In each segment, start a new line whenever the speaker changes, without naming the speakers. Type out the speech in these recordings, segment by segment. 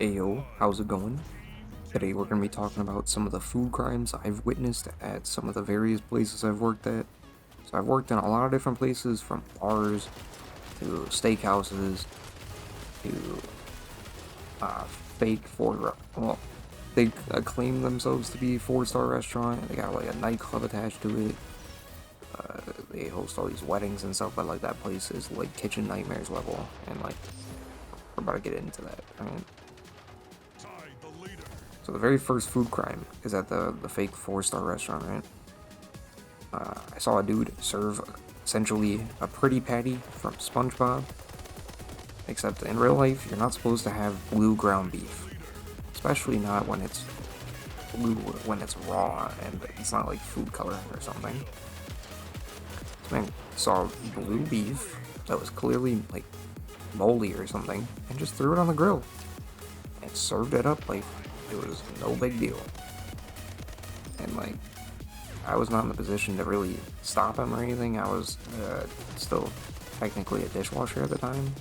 Ayo, how's it going? Today we're going to be talking about some of the food crimes I've witnessed at some of the various places I've worked at. So I've worked in a lot of different places, from bars to steakhouses to uh, fake four. Well, they claim themselves to be four-star restaurant. They got like a nightclub attached to it. They host all these weddings and stuff, but like that place is like kitchen nightmares level, and like we're about to get into that. I mean, so the very first food crime is at the fake four-star restaurant, right? I saw a dude serve essentially a pretty patty from SpongeBob, except in real life you're not supposed to have blue ground beef, especially not when it's blue, when it's raw and it's not like food coloring or something. This man saw blue beef that was clearly like moldy or something and just threw it on the grill and served it up like it was no big deal. And like, I was not in the position to really stop him or anything. I was still technically a dishwasher at the time,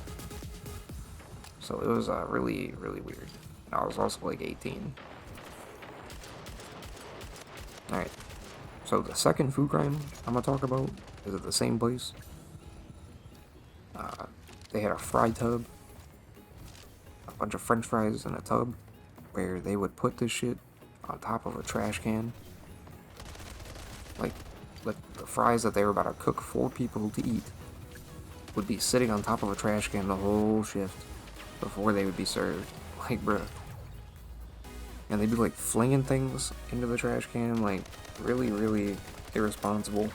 so it was really, really weird. I was also like 18. Alright, so the second food crime I'm gonna talk about is at the same place. They had a fry tub, a bunch of french fries in a tub, where they would put this shit on top of a trash can. Like the fries that they were about to cook for people to eat would be sitting on top of a trash can the whole shift before they would be served. Like, bruh. And they'd be like flinging things into the trash can, like really, really irresponsible.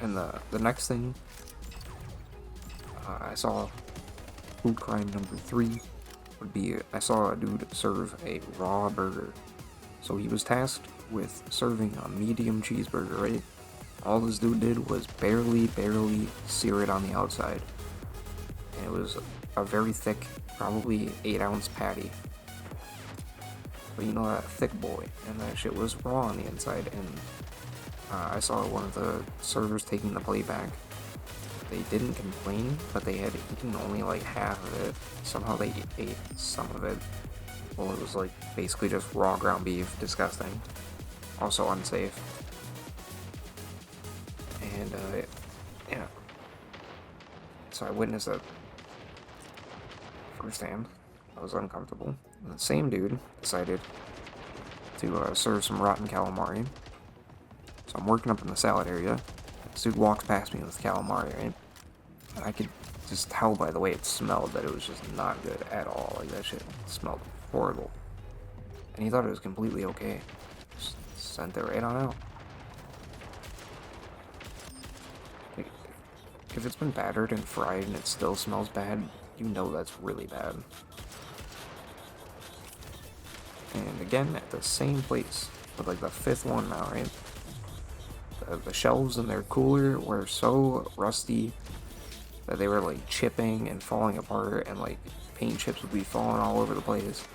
And the next thing I saw, food crime number 3, would be I saw a dude serve a raw burger. So he was tasked with serving a medium cheeseburger, right? All this dude did was barely sear it on the outside. And it was a very thick, probably 8-ounce patty. But you know, that thick boy, and that shit was raw on the inside. And I saw one of the servers taking the plate back. They didn't complain, but they had eaten only like half of it. Somehow they ate some of it. Well, it was like basically just raw ground beef. Disgusting. Also unsafe. And yeah. So I witnessed it firsthand. I was uncomfortable. And the same dude decided to serve some rotten calamari. So I'm working up in the salad area. This dude walks past me with calamari, right? And I could just tell by the way it smelled that it was just not good at all. Like, that shit smelled horrible. And he thought it was completely okay. Just sent it right on out. Like, if it's been battered and fried and it still smells bad, you know that's really bad. And again, at the same place, but like the 5th one now, right? The shelves in their cooler were so rusty that they were like chipping and falling apart, and like paint chips would be falling all over the place.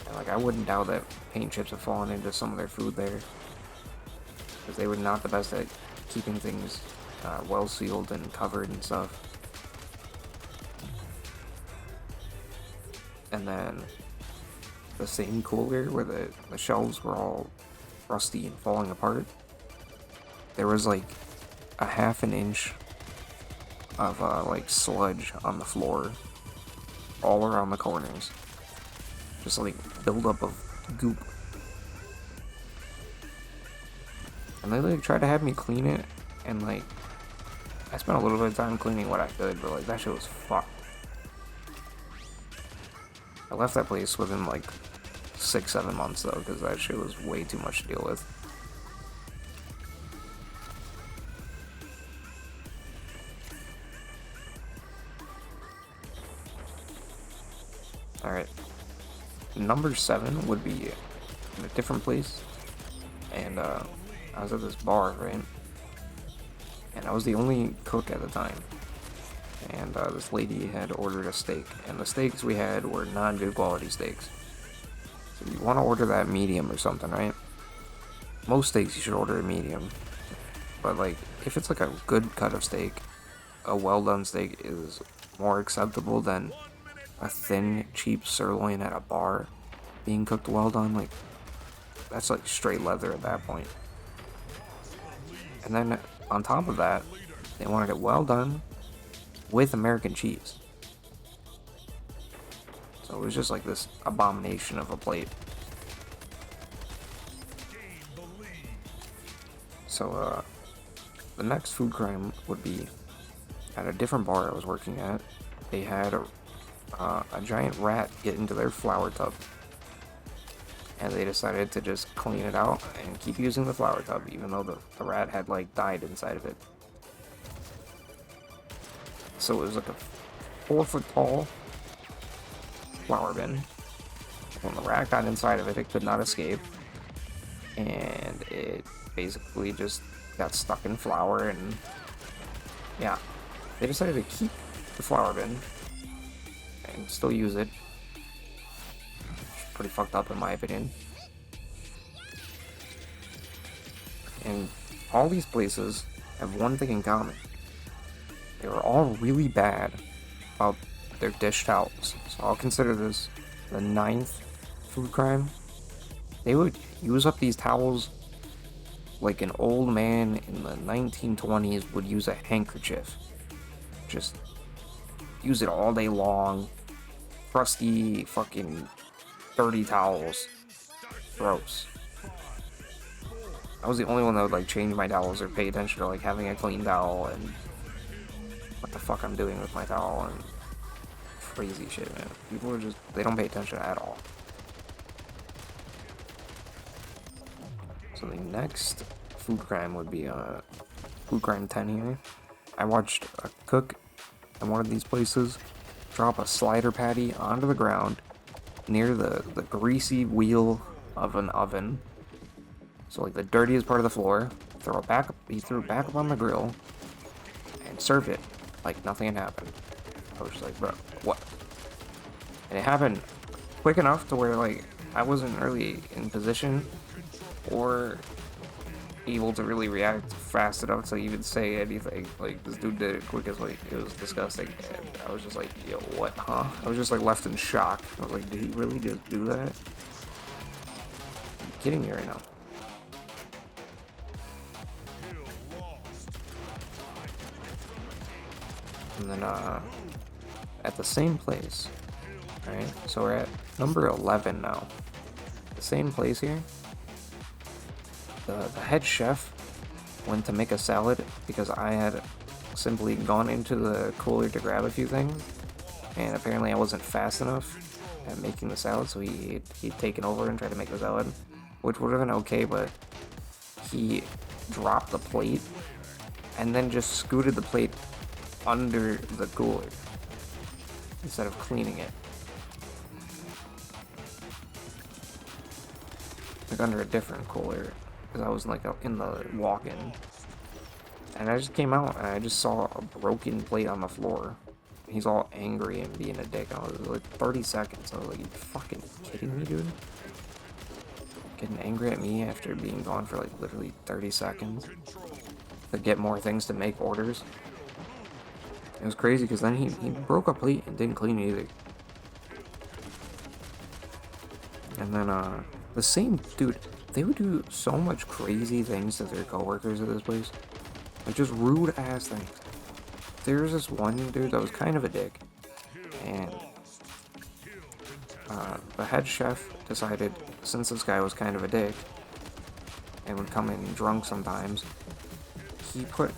And like, I wouldn't doubt that paint chips have fallen into some of their food there, because they were not the best at keeping things well sealed and covered and stuff. And then the same cooler where the shelves were all rusty and falling apart, there was like a half an inch of like sludge on the floor all around the corners. Just like buildup of goop. And they like tried to have me clean it, and like I spent a little bit of time cleaning what I could, but like that shit was fucked. I left that place within like 6-7 months though, because that shit was way too much to deal with. Alright. Number 7 would be in a different place. And I was at this bar, right? And I was the only cook at the time. And this lady had ordered a steak. And the steaks we had were not good quality steaks. So you want to order that medium or something, right? Most steaks you should order a medium. But like, if it's like a good cut of steak, a well done steak is more acceptable than a thin, cheap sirloin at a bar being cooked well done. Like, that's like straight leather at that point. And then on top of that, they wanted it well done with American cheese. So it was just like this abomination of a plate. So the next food crime would be at a different bar I was working at. They had a giant rat get into their flower tub, and they decided to just clean it out and keep using the flower tub, even though the rat had like died inside of it. So it was like a 4-foot tall flower bin. When the rat got inside of it, it could not escape, and it basically just got stuck in flour. And yeah, they decided to keep the flower bin and still use it. It's pretty fucked up in my opinion. And all these places have one thing in common. They were all really bad about their dish towels. So I'll consider this the 9th food crime. They would use up these towels like an old man in the 1920s would use a handkerchief. Just use it all day long. Crusty, fucking dirty towels. Gross. I was the only one that would like change my towels or pay attention to like having a clean towel and what the fuck I'm doing with my towel and crazy shit, man. People are just, they don't pay attention at all. So the next food crime would be food crime 10 here. I watched a cook at one of these places drop a slider patty onto the ground near the greasy wheel of an oven. So like the dirtiest part of the floor. He threw it back up on the grill and served it like nothing had happened. I was just like, bro, what? And it happened quick enough to where like I wasn't really in position or able to really react fast enough to even say anything. Like, this dude did it quick as like, it was disgusting. And I was just like, yo, what, huh? I was just like left in shock. I was like, did he really just do that? Are you kidding me right now? And then, at the same place, right? So we're at number 11 now. The same place here. The head chef went to make a salad because I had simply gone into the cooler to grab a few things, and apparently I wasn't fast enough at making the salad, so he'd taken over and tried to make the salad, which would have been okay, but he dropped the plate and then just scooted the plate under the cooler instead of cleaning it. Like under a different cooler. Because I was like in the walk-in, and I just came out and I just saw a broken plate on the floor. He's all angry and being a dick. I was like 30 seconds. I was like, you fucking kidding me, dude? Getting angry at me after being gone for like literally 30 seconds to get more things to make orders. It was crazy because then he broke a plate and didn't clean it either. And then the same dude, they would do so much crazy things to their coworkers at this place. Like just rude ass things. There was this one dude that was kind of a dick. And the head chef decided, since this guy was kind of a dick and would come in drunk sometimes, he put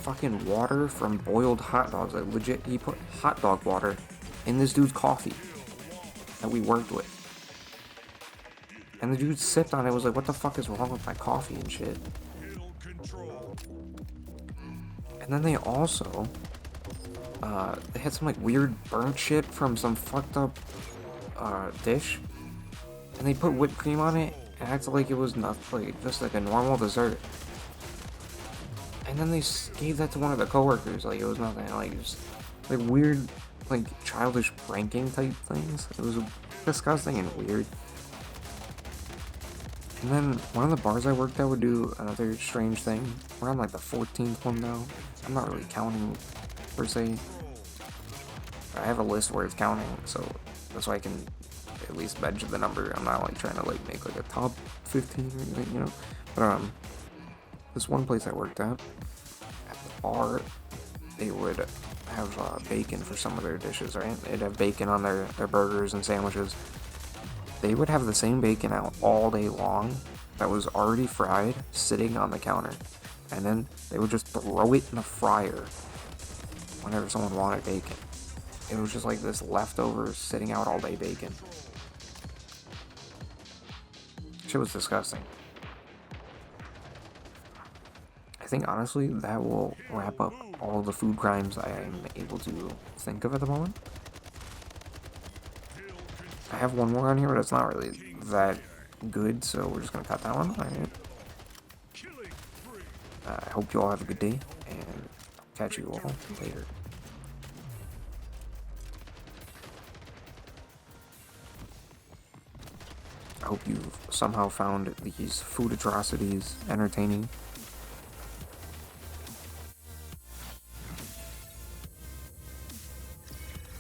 fucking water from boiled hot dogs. Like legit, he put hot dog water in this dude's coffee that we worked with. And the dude sipped on it, was like, what the fuck is wrong with my coffee and shit? And then they also, they had some like weird burnt shit from some fucked up dish. And they put whipped cream on it and acted like it was nothing, like just like a normal dessert. And then they gave that to one of the coworkers, like it was nothing, like just like weird, like childish pranking type things. It was disgusting and weird. And then one of the bars I worked at would do another strange thing We're on like the 14th one now. I'm not really counting per se. I have a list where it's counting, so that's why I can at least mention the number. I'm not like trying to like make like a top 15 or anything, you know. But this one place I worked at the bar, they would have bacon for some of their dishes, right? They'd have bacon on their burgers and sandwiches. They would have the same bacon out all day long that was already fried, sitting on the counter. And then they would just throw it in the fryer whenever someone wanted bacon. It was just like this leftover, sitting out all day bacon. Shit was disgusting. I think honestly that will wrap up all the food crimes I am able to think of at the moment. I have one more on here, but it's not really that good, so we're just gonna cut that one. Alright. I hope you all have a good day, and catch you all later. I hope you've somehow found these food atrocities entertaining.